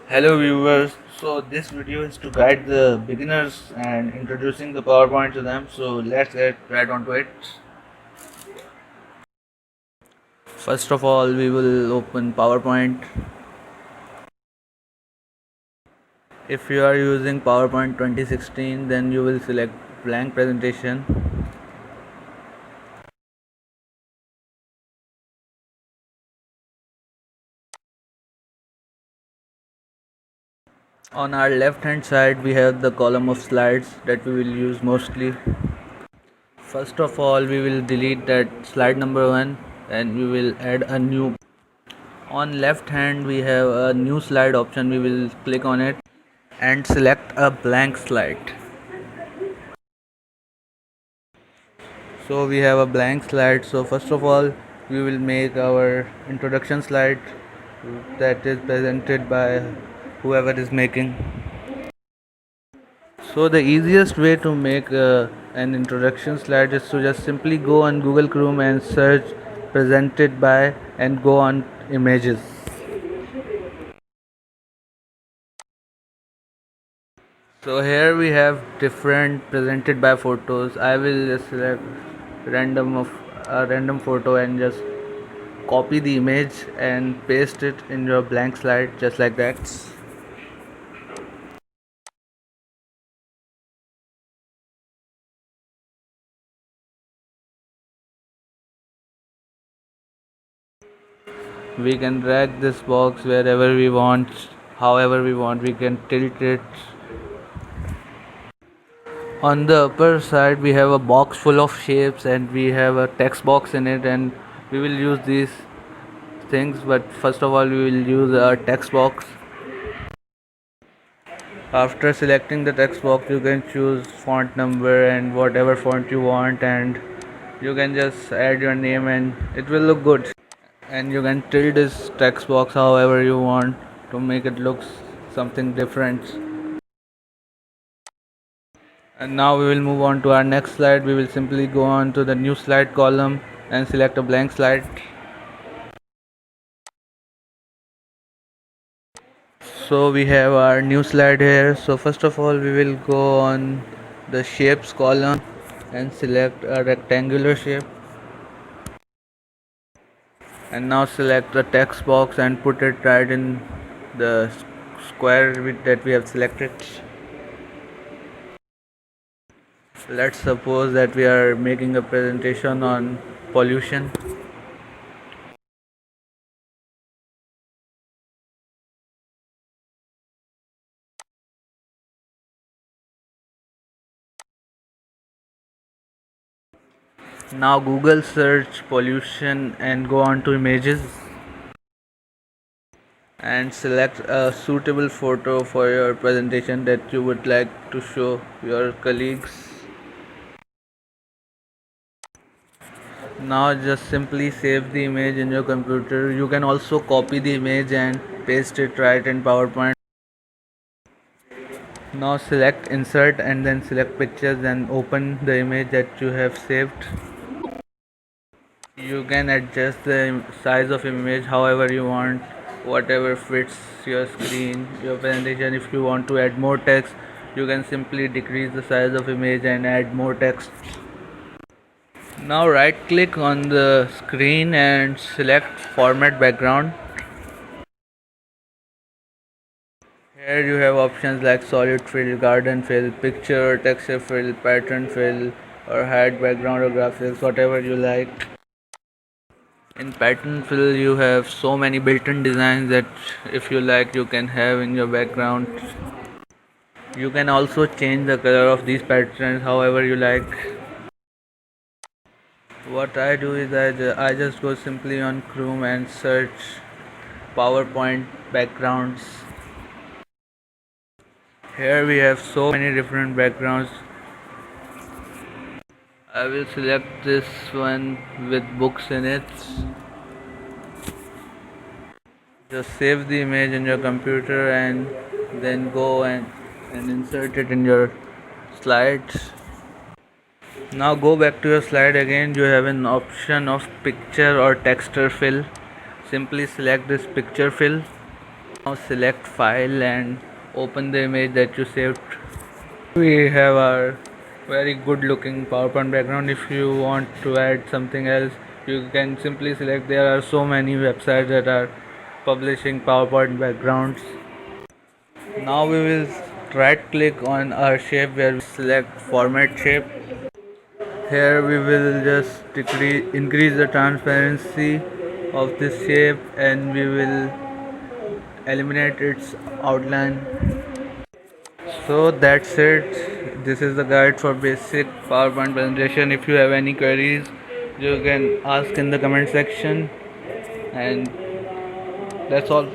Hello viewers, so this video is to guide the beginners and introducing the PowerPoint to them. So let's get right onto it. First of all, we will open PowerPoint. If you are using PowerPoint 2016, then you will select blank presentation. On our left hand side, we have the column of slides that we will use mostly. First of all, we will delete that slide number 1 and we will add a new. On left hand, we have a new slide option. We will click on it and select a blank slide. So we have a blank slide. So first of all, we will make our introduction slide that is presented by whoever is making. So the easiest way to make an introduction slide is to just simply go on Google Chrome and search presented by and go on images. So here we have different presented by photos. I will just select random of a random photo and just copy the image and paste it in your blank slide just like that. We can drag this box wherever we want, however we want. We can tilt it. On the upper side we have a box full of shapes and we have a text box in it, and we will use these things, but first of all we will use a text box. After selecting the text box, you can choose font number and whatever font you want, and you can just add your name and it will look good. And you can tilt this text box however you want to make it look something different. And now we will move on to our next slide. We will simply go on to the new slide column and select a blank slide. So we have our new slide here. So first of all we will go on the shapes column and select a rectangular shape, and now select the text box and put it right in the square that we have selected. Let's suppose that we are making a presentation on pollution. Now Google search pollution and go on to images and select a suitable photo for your presentation that you would like to show your colleagues. Now just simply save the image in your computer. You can also copy the image and paste it right in PowerPoint. Now select insert and then select pictures and open the image that you have saved. You can adjust the size of image however you want, whatever fits your screen, your presentation. If you want to add more text, you can simply decrease the size of image and add more text. Now right click on the screen and select format background. Here you have options like solid fill, garden fill, picture, texture fill, pattern fill, or hide background or graphics, whatever you like. In pattern fill you have so many built-in designs that if you like you can have in your background. You can also change the color of these patterns however you like. What I do is I just go simply on Chrome and search PowerPoint backgrounds. Here we have so many different backgrounds. I will select this one with books in it. Just save the image in your computer and then go and insert it in your slides. Now go back to your slide again. You have an option of picture or texture fill. Simply select this picture fill Now select file and open the image that you saved. We have our very good looking PowerPoint background. If you want to add something else, you can simply select. There are so many websites that are publishing PowerPoint backgrounds. Now we will right click on our shape where we select format shape. Here we will just increase the transparency of this shape and we will eliminate its outline. So that's it. This is the guide for basic PowerPoint presentation. If you have any queries, you can ask in the comment section, and that's all.